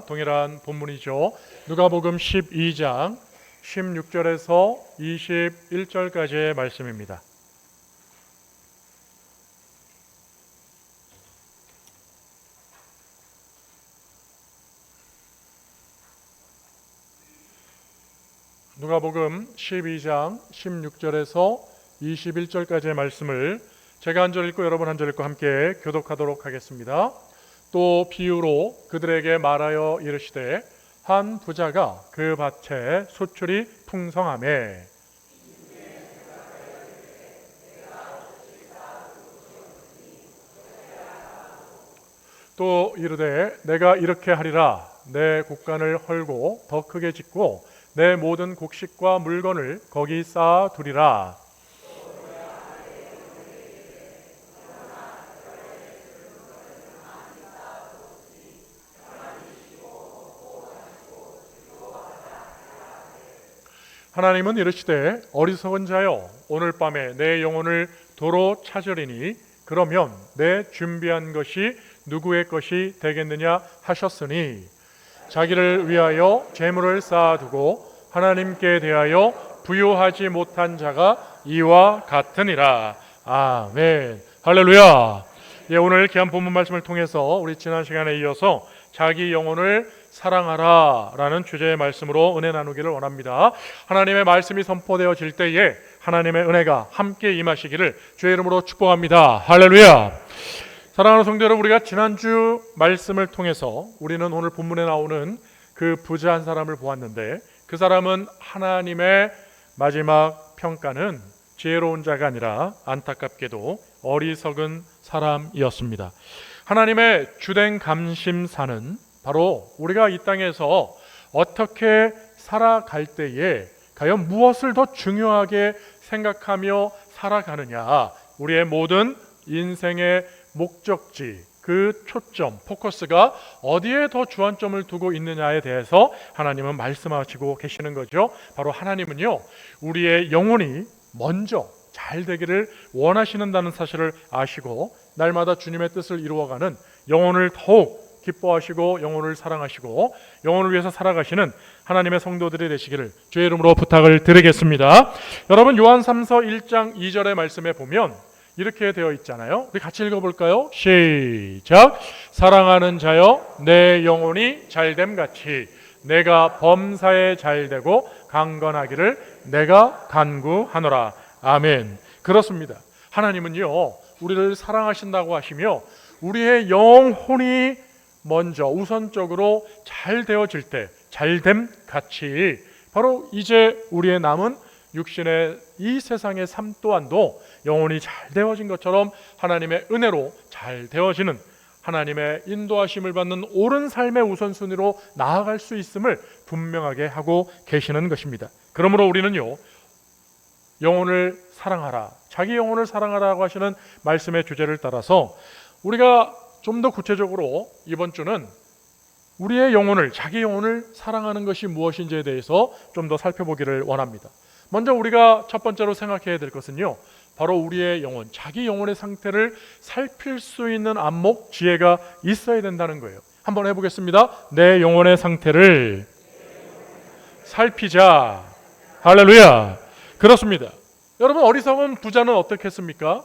동일한 본문이죠. 누가복음 12장 16절에서 21절까지의 말씀입니다. 누가복음 12장 16절에서 21절까지의 말씀을 제가 한 절 읽고 여러분 한 절 읽고 함께 교독하도록 하겠습니다. 또 비유로 그들에게 말하여 이르시되 한 부자가 그 밭에 소출이 풍성하매 또 이르되 내가 이렇게 하리라. 내 곡간을 헐고 더 크게 짓고 내 모든 곡식과 물건을 거기 쌓아 두리라. 하나님은 이르시되 어리석은 자여 오늘 밤에 내 영혼을 도로 찾으리니 그러면 내 준비한 것이 누구의 것이 되겠느냐 하셨으니 자기를 위하여 재물을 쌓아두고 하나님께 대하여 부요하지 못한 자가 이와 같으니라. 아멘. 할렐루야. 오늘 귀한 본문 말씀을 통해서 우리 지난 시간에 이어서 자기 영혼을 사랑하라 라는 주제의 말씀으로 은혜 나누기를 원합니다. 하나님의 말씀이 선포되어질 때에 하나님의 은혜가 함께 임하시기를 주의 이름으로 축복합니다. 할렐루야. 사랑하는 성도 여러분, 우리가 지난주 말씀을 통해서 우리는 오늘 본문에 나오는 그 부자 한 사람을 보았는데, 그 사람은 하나님의 마지막 평가는 지혜로운 자가 아니라 안타깝게도 어리석은 사람이었습니다. 하나님의 주된 감심사는 바로 우리가 이 땅에서 어떻게 살아갈 때에 과연 무엇을 더 중요하게 생각하며 살아가느냐, 우리의 모든 인생의 목적지, 그 초점, 포커스가 어디에 더 주안점을 두고 있느냐에 대해서 하나님은 말씀하시고 계시는 거죠. 바로 하나님은요, 우리의 영혼이 먼저 잘 되기를 원하시는다는 사실을 아시고 날마다 주님의 뜻을 이루어가는, 영혼을 더욱 기뻐하시고 영혼을 사랑하시고 영혼을 위해서 살아가시는 하나님의 성도들이 되시기를 주의 이름으로 부탁을 드리겠습니다. 여러분, 요한 3서 1장 2절의 말씀에 보면 이렇게 되어 있잖아요. 우리 같이 읽어볼까요? 시작. 사랑하는 자여 내 영혼이 잘됨 같이 내가 범사에 잘되고 강건하기를 내가 간구하노라. 아멘. 그렇습니다. 하나님은요, 우리를 사랑하신다고 하시며 우리의 영혼이 먼저 우선적으로 잘 되어질 때, 잘됨 같이 바로 이제 우리의 남은 육신의 이 세상의 삶 또한도 영혼이 잘 되어진 것처럼 하나님의 은혜로 잘 되어지는, 하나님의 인도하심을 받는 옳은 삶의 우선순위로 나아갈 수 있음을 분명하게 하고 계시는 것입니다. 그러므로 우리는요, 영혼을 사랑하라, 자기 영혼을 사랑하라고 하시는 말씀의 주제를 따라서 우리가 좀 더 구체적으로 이번 주는 우리의 영혼을, 자기 영혼을 사랑하는 것이 무엇인지에 대해서 좀 더 살펴보기를 원합니다. 먼저 우리가 첫 번째로 생각해야 될 것은요, 바로 우리의 영혼, 자기 영혼의 상태를 살필 수 있는 안목, 지혜가 있어야 된다는 거예요. 한번 해보겠습니다. 내 영혼의 상태를 살피자. 할렐루야. 그렇습니다. 여러분, 어리석은 부자는 어떻게 했습니까?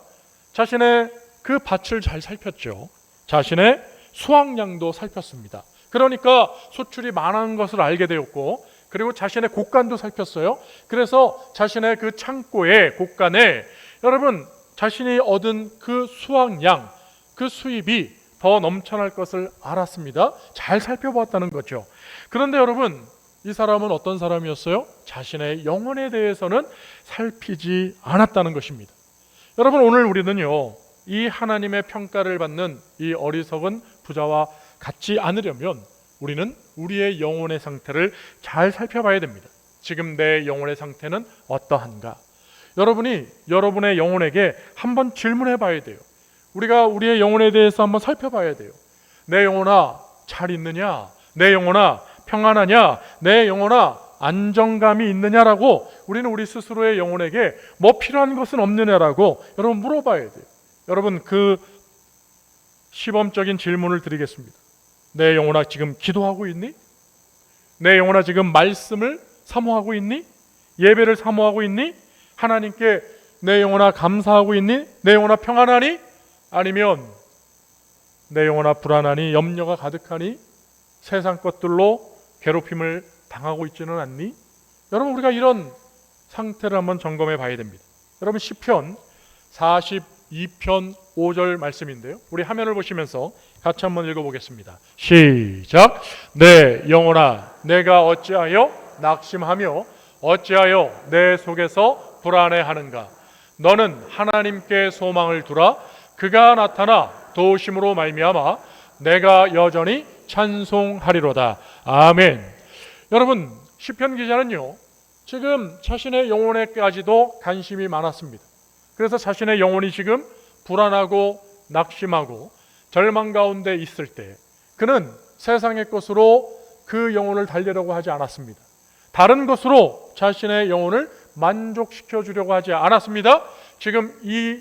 자신의 그 밭을 잘 살폈죠. 자신의 수확량도 살폈습니다. 그러니까 소출이 많은 것을 알게 되었고, 그리고 자신의 곡간도 살폈어요. 그래서 자신의 그 창고에, 곡간에 여러분, 자신이 얻은 그 수확량, 그 수입이 더 넘쳐날 것을 알았습니다. 잘 살펴보았다는 거죠. 그런데 여러분, 이 사람은 어떤 사람이었어요? 자신의 영혼에 대해서는 살피지 않았다는 것입니다. 여러분, 오늘 우리는요, 이 하나님의 평가를 받는 이 어리석은 부자와 같지 않으려면 우리는 우리의 영혼의 상태를 잘 살펴봐야 됩니다. 지금 내 영혼의 상태는 어떠한가? 여러분이 여러분의 영혼에게 한번 질문해 봐야 돼요. 우리가 우리의 영혼에 대해서 한번 살펴봐야 돼요. 내 영혼아, 잘 있느냐? 내 영혼아, 평안하냐? 내 영혼아, 안정감이 있느냐라고 우리는 우리 스스로의 영혼에게 뭐 필요한 것은 없느냐라고 여러분 물어봐야 돼요. 여러분, 그 시범적인 질문을 드리겠습니다. 내 영혼아 지금 기도하고 있니? 내 영혼아 지금 말씀을 사모하고 있니? 예배를 사모하고 있니? 하나님께 내 영혼아 감사하고 있니? 내 영혼아 평안하니? 아니면 내 영혼아 불안하니? 염려가 가득하니? 세상 것들로 괴롭힘을 당하고 있지는 않니? 여러분, 우리가 이런 상태를 한번 점검해 봐야 됩니다. 여러분, 시편 42편 5절 말씀인데요, 우리 화면을 보시면서 같이 한번 읽어보겠습니다. 시작. 내 영혼아 내가 어찌하여 낙심하며 어찌하여 내 속에서 불안해하는가? 너는 하나님께 소망을 두라. 그가 나타나 도우심으로 말미암아 내가 여전히 찬송하리로다. 아멘. 여러분, 시편 기자는요, 지금 자신의 영혼에까지도 관심이 많았습니다. 그래서 자신의 영혼이 지금 불안하고 낙심하고 절망 가운데 있을 때 그는 세상의 것으로 그 영혼을 달래려고 하지 않았습니다. 다른 것으로 자신의 영혼을 만족시켜 주려고 하지 않았습니다. 지금 이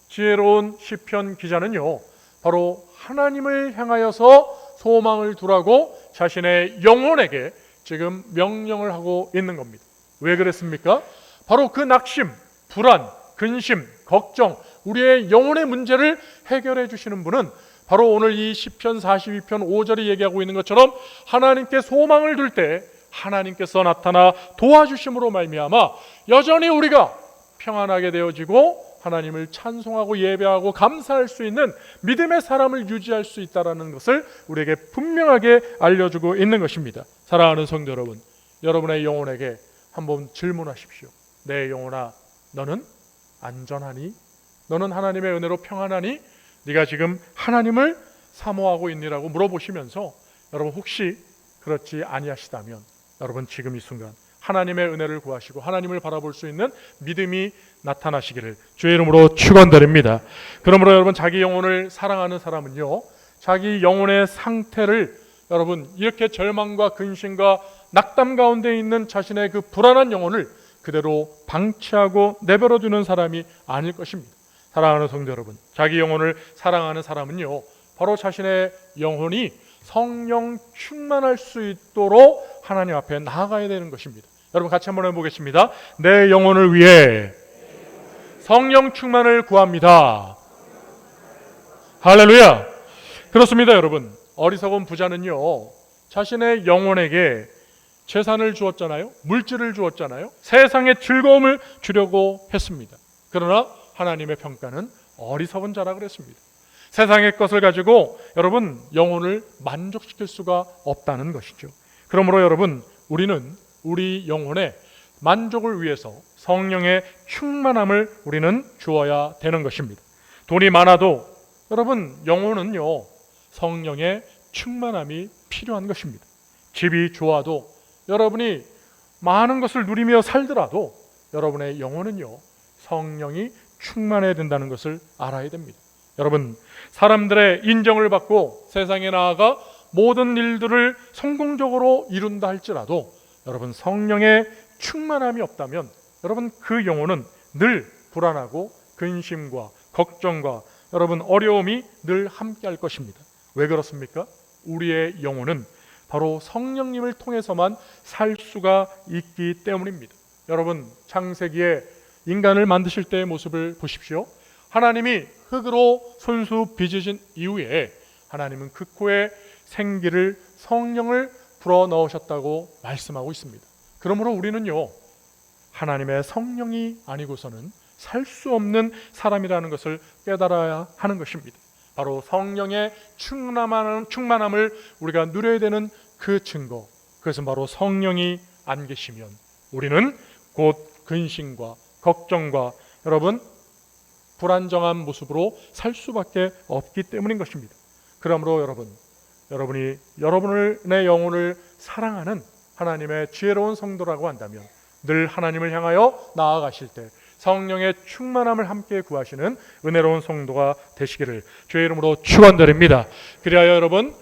지혜로운 시편 기자는요, 바로 하나님을 향하여서 소망을 두라고 자신의 영혼에게 지금 명령을 하고 있는 겁니다. 왜 그랬습니까? 바로 그 낙심, 불안, 근심, 걱정, 우리의 영혼의 문제를 해결해 주시는 분은 바로 오늘 이 시편 42편 5절이 얘기하고 있는 것처럼 하나님께 소망을 둘 때 하나님께서 나타나 도와주심으로 말미암아 여전히 우리가 평안하게 되어지고 하나님을 찬송하고 예배하고 감사할 수 있는 믿음의 사람을 유지할 수 있다는 것을 우리에게 분명하게 알려주고 있는 것입니다. 사랑하는 성도 여러분, 여러분의 영혼에게 한번 질문하십시오. 내 영혼아, 너는 안전하니? 너는 하나님의 은혜로 평안하니? 네가 지금 하나님을 사모하고 있니라고 물어보시면서 여러분, 혹시 그렇지 아니하시다면 여러분 지금 이 순간 하나님의 은혜를 구하시고 하나님을 바라볼 수 있는 믿음이 나타나시기를 주의 이름으로 축원드립니다. 그러므로 여러분, 자기 영혼을 사랑하는 사람은요, 자기 영혼의 상태를 여러분 이렇게 절망과 근심과 낙담 가운데 있는 자신의 그 불안한 영혼을 그대로 방치하고 내버려 두는 사람이 아닐 것입니다. 사랑하는 성도 여러분, 자기 영혼을 사랑하는 사람은요, 바로 자신의 영혼이 성령 충만할 수 있도록 하나님 앞에 나아가야 되는 것입니다. 여러분 같이 한번 해보겠습니다. 내 영혼을 위해 성령 충만을 구합니다. 할렐루야. 그렇습니다. 여러분, 어리석은 부자는요, 자신의 영혼에게 재산을 주었잖아요. 물질을 주었잖아요. 세상의 즐거움을 주려고 했습니다. 그러나 하나님의 평가는 어리석은 자라 그랬습니다. 세상의 것을 가지고 여러분 영혼을 만족시킬 수가 없다는 것이죠. 그러므로 여러분, 우리는 우리 영혼의 만족을 위해서 성령의 충만함을 우리는 주어야 되는 것입니다. 돈이 많아도 여러분 영혼은요, 성령의 충만함이 필요한 것입니다. 집이 좋아도 여러분이 많은 것을 누리며 살더라도 여러분의 영혼은요, 성령이 충만해야 된다는 것을 알아야 됩니다. 여러분, 사람들의 인정을 받고 세상에 나아가 모든 일들을 성공적으로 이룬다 할지라도 여러분 성령의 충만함이 없다면 여러분 그 영혼은 늘 불안하고 근심과 걱정과 여러분 어려움이 늘 함께 할 것입니다. 왜 그렇습니까? 우리의 영혼은 바로 성령님을 통해서만 살 수가 있기 때문입니다. 여러분, 창세기에 인간을 만드실 때의 모습을 보십시오. 하나님이 흙으로 손수 빚으신 이후에 하나님은 그 코에 생기를, 성령을 불어넣으셨다고 말씀하고 있습니다. 그러므로 우리는요, 하나님의 성령이 아니고서는 살 수 없는 사람이라는 것을 깨달아야 하는 것입니다. 바로 성령의 충만함을 우리가 누려야 되는 그 증거, 그것은 바로 성령이 안 계시면 우리는 곧 근심과 걱정과 여러분 불안정한 모습으로 살 수밖에 없기 때문인 것입니다. 그러므로 여러분이 여러분의 영혼을 사랑하는 하나님의 지혜로운 성도라고 한다면 늘 하나님을 향하여 나아가실 때 성령의 충만함을 함께 구하시는 은혜로운 성도가 되시기를 주의 이름으로 축원드립니다. 그리하여 여러분,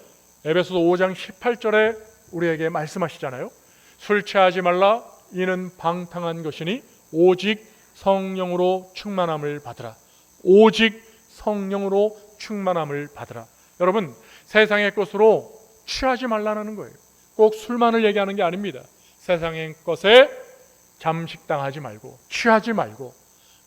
에베소서 5장 18절에 우리에게 말씀하시잖아요. 술 취하지 말라, 이는 방탕한 것이니 오직 성령으로 충만함을 받으라. 오직 성령으로 충만함을 받으라. 여러분, 세상의 것으로 취하지 말라는 거예요. 꼭 술만을 얘기하는 게 아닙니다. 세상의 것에 잠식당하지 말고 취하지 말고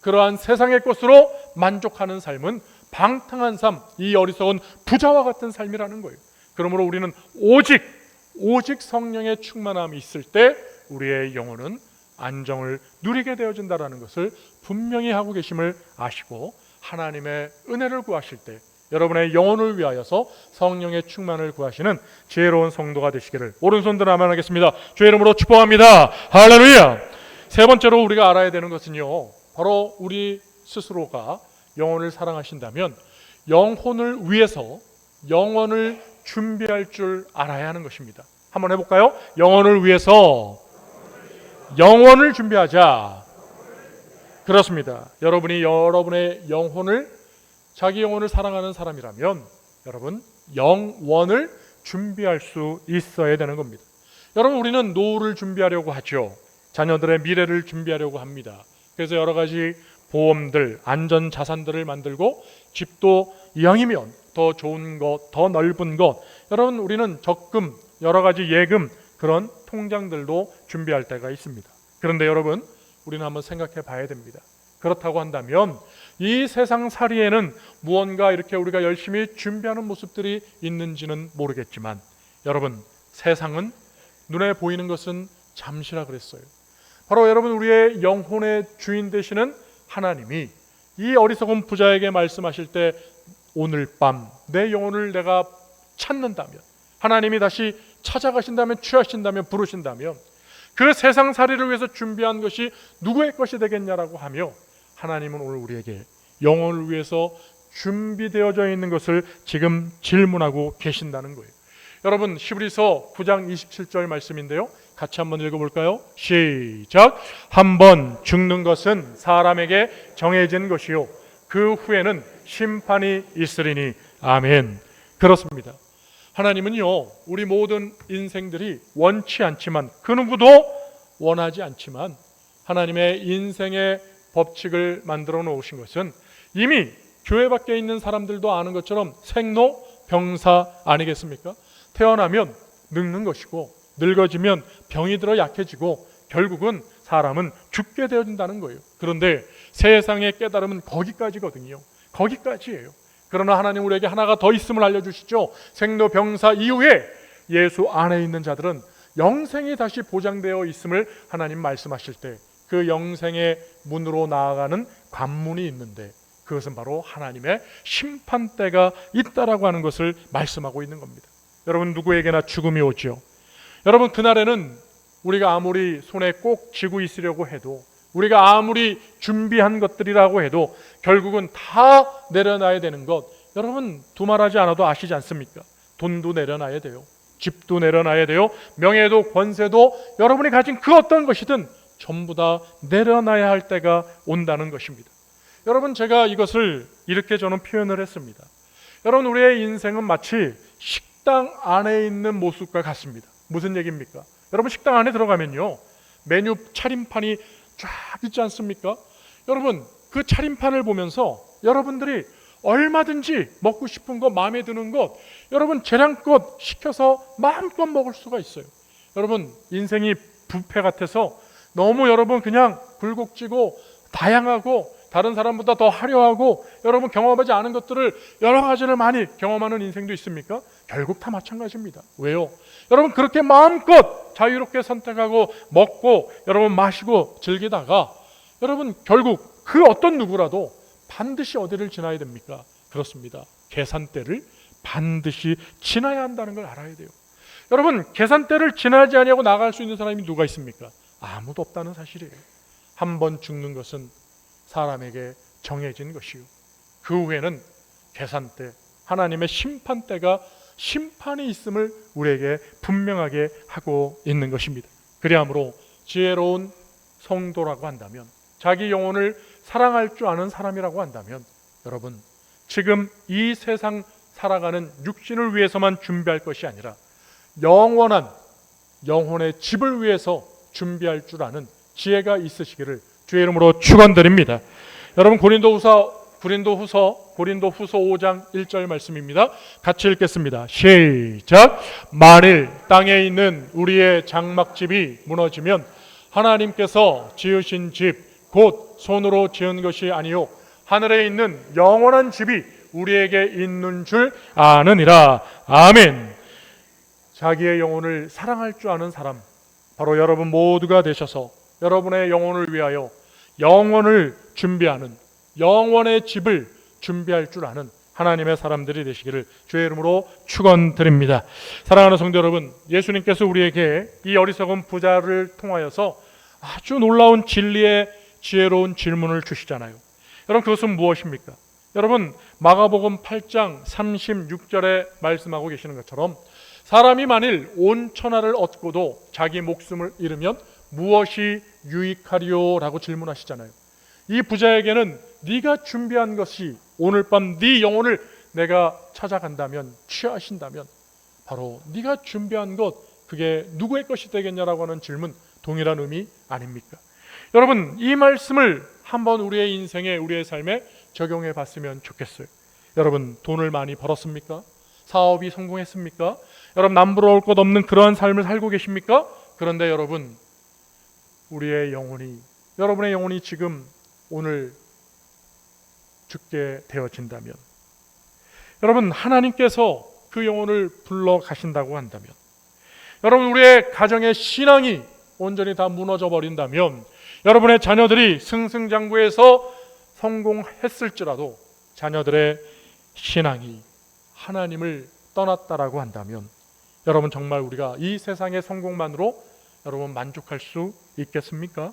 그러한 세상의 것으로 만족하는 삶은 방탕한 삶, 이 어리석은 부자와 같은 삶이라는 거예요. 그러므로 우리는 오직 성령의 충만함이 있을 때 우리의 영혼은 안정을 누리게 되어진다는 것을 분명히 하고 계심을 아시고 하나님의 은혜를 구하실 때 여러분의 영혼을 위하여서 성령의 충만을 구하시는 지혜로운 성도가 되시기를 오른손 들어 아멘 하겠습니다. 주의 이름으로 축복합니다. 할렐루야. 세 번째로 우리가 알아야 되는 것은요, 바로 우리 스스로가 영혼을 사랑하신다면 영혼을 위해서 영혼을 준비할 줄 알아야 하는 것입니다. 한번 해볼까요? 영혼을 위해서 영혼을 준비하자. 그렇습니다. 여러분이 여러분의 영혼을, 자기 영혼을 사랑하는 사람이라면 여러분 영원을 준비할 수 있어야 되는 겁니다. 여러분, 우리는 노후를 준비하려고 하죠. 자녀들의 미래를 준비하려고 합니다. 그래서 여러 가지 보험들, 안전 자산들을 만들고 집도 이왕이면 더 좋은 것, 더 넓은 것, 여러분 우리는 적금, 여러 가지 예금, 그런 통장들도 준비할 때가 있습니다. 그런데 여러분, 우리는 한번 생각해 봐야 됩니다. 그렇다고 한다면 이 세상 살이에는 무언가 이렇게 우리가 열심히 준비하는 모습들이 있는지는 모르겠지만 여러분, 세상은 눈에 보이는 것은 잠시라 그랬어요. 바로 여러분, 우리의 영혼의 주인 되시는 하나님이 이 어리석은 부자에게 말씀하실 때 오늘 밤 내 영혼을 내가 찾는다면, 하나님이 다시 찾아가신다면, 취하신다면, 부르신다면 그 세상살이를 위해서 준비한 것이 누구의 것이 되겠냐라고 하며 하나님은 오늘 우리에게 영혼을 위해서 준비되어져 있는 것을 지금 질문하고 계신다는 거예요. 여러분, 히브리서 9장 27절 말씀인데요, 같이 한번 읽어볼까요? 시작. 한번 죽는 것은 사람에게 정해진 것이요 그 후에는 심판이 있으리니. 아멘. 그렇습니다. 하나님은요, 우리 모든 인생들이 원치 않지만, 그 누구도 원하지 않지만 하나님의 인생의 법칙을 만들어 놓으신 것은 이미 교회 밖에 있는 사람들도 아는 것처럼 생로병사 아니겠습니까? 태어나면 늙는 것이고 늙어지면 병이 들어 약해지고 결국은 사람은 죽게 되어진다는 거예요. 그런데 세상의 깨달음은 거기까지거든요. 거기까지예요. 그러나 하나님 우리에게 하나가 더 있음을 알려주시죠. 생로병사 이후에 예수 안에 있는 자들은 영생이 다시 보장되어 있음을 하나님 말씀하실 때 그 영생의 문으로 나아가는 관문이 있는데 그것은 바로 하나님의 심판대가 있다라고 하는 것을 말씀하고 있는 겁니다. 여러분, 누구에게나 죽음이 오죠. 여러분, 그날에는 우리가 아무리 손에 꼭 쥐고 있으려고 해도, 우리가 아무리 준비한 것들이라고 해도 결국은 다 내려놔야 되는 것, 여러분 두말하지 않아도 아시지 않습니까? 돈도 내려놔야 돼요. 집도 내려놔야 돼요. 명예도 권세도 여러분이 가진 그 어떤 것이든 전부 다 내려놔야 할 때가 온다는 것입니다. 여러분, 제가 이것을 이렇게 저는 표현을 했습니다. 여러분, 우리의 인생은 마치 식당 안에 있는 모습과 같습니다. 무슨 얘기입니까? 여러분, 식당 안에 들어가면요, 메뉴 차림판이 쫙 있지 않습니까? 여러분, 그 차림판을 보면서 여러분들이 얼마든지 먹고 싶은 것, 마음에 드는 것, 여러분 재량껏 시켜서 마음껏 먹을 수가 있어요. 여러분, 인생이 뷔페 같아서 너무 여러분 그냥 굴곡지고 다양하고 다른 사람보다 더 화려하고 여러분 경험하지 않은 것들을 여러 가지를 많이 경험하는 인생도 있습니까? 결국 다 마찬가지입니다. 왜요? 여러분, 그렇게 마음껏 자유롭게 선택하고 먹고 여러분 마시고 즐기다가 여러분 결국 그 어떤 누구라도 반드시 어디를 지나야 됩니까? 그렇습니다. 계산대를 반드시 지나야 한다는 걸 알아야 돼요. 여러분, 계산대를 지나지 아니하고 나갈 수 있는 사람이 누가 있습니까? 아무도 없다는 사실이에요. 한 번 죽는 것은 사람에게 정해진 것이요 그 후에는 계산대, 하나님의 심판대가, 심판이 있음을 우리에게 분명하게 하고 있는 것입니다. 그리하므로 지혜로운 성도라고 한다면, 자기 영혼을 사랑할 줄 아는 사람이라고 한다면 여러분, 지금 이 세상 살아가는 육신을 위해서만 준비할 것이 아니라 영원한 영혼의 집을 위해서 준비할 줄 아는 지혜가 있으시기를 주의 이름으로 축원드립니다. 여러분, 고린도후서 고린도후서 5장 1절 말씀입니다. 같이 읽겠습니다. 시작. 만일 땅에 있는 우리의 장막집이 무너지면 하나님께서 지으신 집 곧 손으로 지은 것이 아니요 하늘에 있는 영원한 집이 우리에게 있는 줄 아느니라. 아멘. 자기의 영혼을 사랑할 줄 아는 사람, 바로 여러분 모두가 되셔서 여러분의 영혼을 위하여 영혼을 준비하는, 영원의 집을 준비할 줄 아는 하나님의 사람들이 되시기를 주의 이름으로 축원드립니다. 사랑하는 성도 여러분, 예수님께서 우리에게 이 어리석은 부자를 통하여서 아주 놀라운 진리의 지혜로운 질문을 주시잖아요. 여러분, 그것은 무엇입니까? 여러분, 마가복음 8장 36절에 말씀하고 계시는 것처럼 사람이 만일 온 천하를 얻고도 자기 목숨을 잃으면 무엇이 유익하리요? 라고 질문하시잖아요. 이 부자에게는 네가 준비한 것이 오늘 밤 네 영혼을 내가 찾아간다면, 취하신다면 바로 네가 준비한 것, 그게 누구의 것이 되겠냐라고 하는 질문, 동일한 의미 아닙니까? 여러분, 이 말씀을 한번 우리의 인생에, 우리의 삶에 적용해 봤으면 좋겠어요. 여러분, 돈을 많이 벌었습니까? 사업이 성공했습니까? 여러분, 남부러울 것 없는 그러한 삶을 살고 계십니까? 그런데 여러분, 여러분의 영혼이 지금 오늘 죽게 되어진다면, 여러분, 하나님께서 그 영혼을 불러 가신다고 한다면, 여러분, 우리의 가정의 신앙이 온전히 다 무너져 버린다면, 여러분의 자녀들이 승승장구해서 성공했을지라도 자녀들의 신앙이 하나님을 떠났다라고 한다면, 여러분, 정말 우리가 이 세상의 성공만으로 여러분 만족할 수 있겠습니까?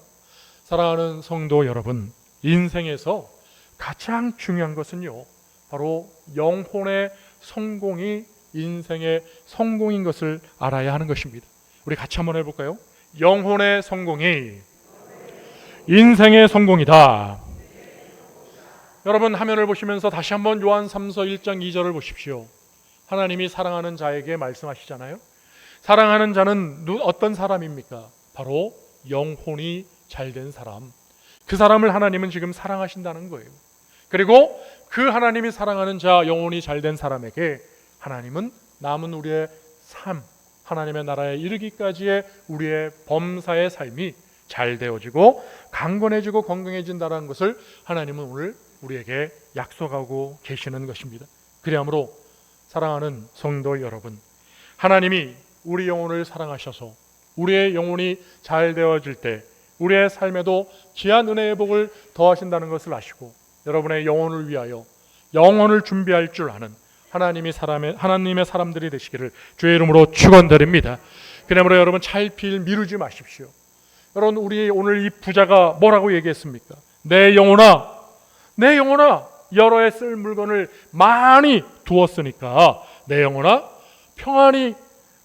사랑하는 성도 여러분, 인생에서 가장 중요한 것은요, 바로 영혼의 성공이 인생의 성공인 것을 알아야 하는 것입니다. 우리 같이 한번 해볼까요? 영혼의 성공이 인생의 성공이다. 여러분, 화면을 보시면서 다시 한번 요한 3서 1장 2절을 보십시오. 하나님이 사랑하는 자에게 말씀하시잖아요. 사랑하는 자는 어떤 사람입니까? 바로 영혼이 잘된 사람. 그 사람을 하나님은 지금 사랑하신다는 거예요. 그리고 그 하나님이 사랑하는 자, 영혼이 잘된 사람에게 하나님은 남은 우리의 삶, 하나님의 나라에 이르기까지의 우리의 범사의 삶이 잘 되어지고 강건해지고 건강해진다는 것을 하나님은 오늘 우리에게 약속하고 계시는 것입니다. 그러므로 사랑하는 성도 여러분, 하나님이 우리 영혼을 사랑하셔서 우리의 영혼이 잘 되어질 때 우리의 삶에도 귀한 은혜의 복을 더하신다는 것을 아시고, 여러분의 영혼을 위하여 영혼을 준비할 줄 아는 하나님의 사람들이 되시기를 주의 이름으로 축원드립니다. 그러므로 여러분, 차일피일 미루지 마십시오. 여러분, 우리 오늘 이 부자가 뭐라고 얘기했습니까? 내 영혼아, 내 영혼아, 여러 해 쓸 물건을 많이 두었으니까 내 영혼아, 평안히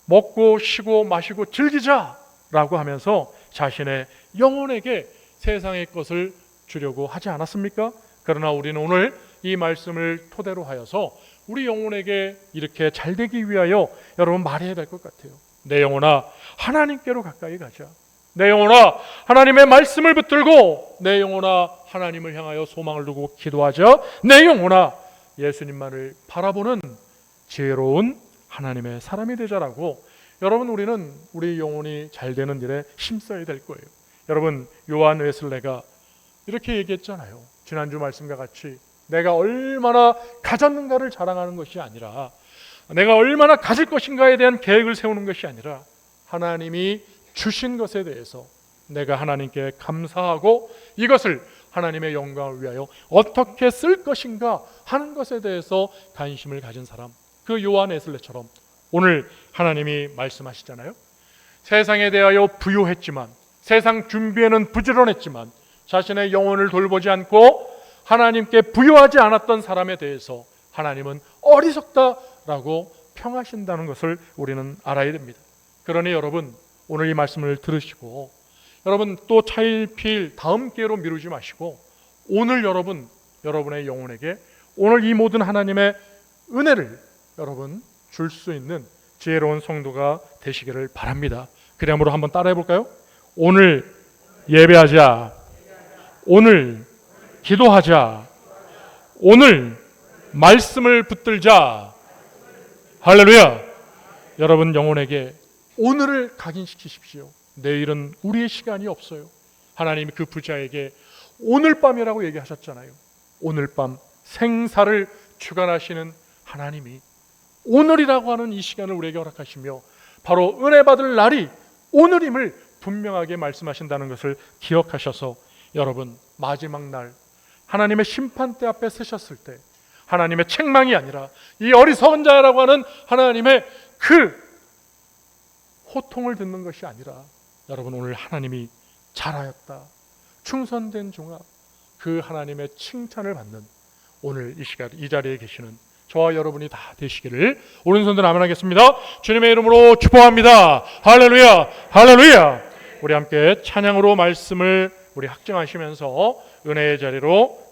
먹고 쉬고 마시고 즐기자라고 하면서 자신의 영혼에게 세상의 것을 주려고 하지 않았습니까? 그러나 우리는 오늘 이 말씀을 토대로 하여서 우리 영혼에게 이렇게 잘 되기 위하여 여러분 말해야 될 것 같아요. 내 영혼아, 하나님께로 가까이 가자. 내 영혼아, 하나님의 말씀을 붙들고, 내 영혼아, 하나님을 향하여 소망을 두고 기도하자. 내 영혼아, 예수님만을 바라보는 지혜로운 하나님의 사람이 되자라고, 여러분, 우리는 우리 영혼이 잘 되는 일에 힘써야 될 거예요. 여러분, 요한 웨슬레가 이렇게 얘기했잖아요. 지난주 말씀과 같이 내가 얼마나 가졌는가를 자랑하는 것이 아니라, 내가 얼마나 가질 것인가에 대한 계획을 세우는 것이 아니라, 하나님이 주신 것에 대해서 내가 하나님께 감사하고 이것을 하나님의 영광을 위하여 어떻게 쓸 것인가 하는 것에 대해서 관심을 가진 사람, 그 요한 웨슬레처럼 오늘 하나님이 말씀하시잖아요. 세상에 대하여 부요했지만, 세상 준비에는 부지런했지만 자신의 영혼을 돌보지 않고 하나님께 부요하지 않았던 사람에 대해서 하나님은 어리석다라고 평하신다는 것을 우리는 알아야 됩니다. 그러니 여러분, 오늘 이 말씀을 들으시고 여러분 또 차일피일 다음 기회로 미루지 마시고 오늘 여러분의 영혼에게 오늘 이 모든 하나님의 은혜를 여러분 줄 수 있는 지혜로운 성도가 되시기를 바랍니다. 그러므로 한번 따라해 볼까요? 오늘 예배하자, 오늘 기도하자, 오늘 말씀을 붙들자. 할렐루야. 여러분 영혼에게 오늘을 각인시키십시오. 내일은 우리의 시간이 없어요. 하나님이 그 부자에게 오늘 밤이라고 얘기하셨잖아요. 오늘 밤 생사를 주관하시는 하나님이 오늘이라고 하는 이 시간을 우리에게 허락하시며 바로 은혜 받을 날이 오늘임을 분명하게 말씀하신다는 것을 기억하셔서 여러분 마지막 날 하나님의 심판대 앞에 서셨을 때 하나님의 책망이 아니라 이 어리석은 자라고 하는 하나님의 그 호통을 듣는 것이 아니라 여러분 오늘 하나님이 잘하였다, 충성된 종아, 그 하나님의 칭찬을 받는 오늘 이 시간 이 자리에 계시는 저와 여러분이 다 되시기를 오른손들 아멘 하겠습니다. 주님의 이름으로 축복합니다. 할렐루야, 할렐루야. 우리 함께 찬양으로 말씀을 우리 확증하시면서 은혜의 자리로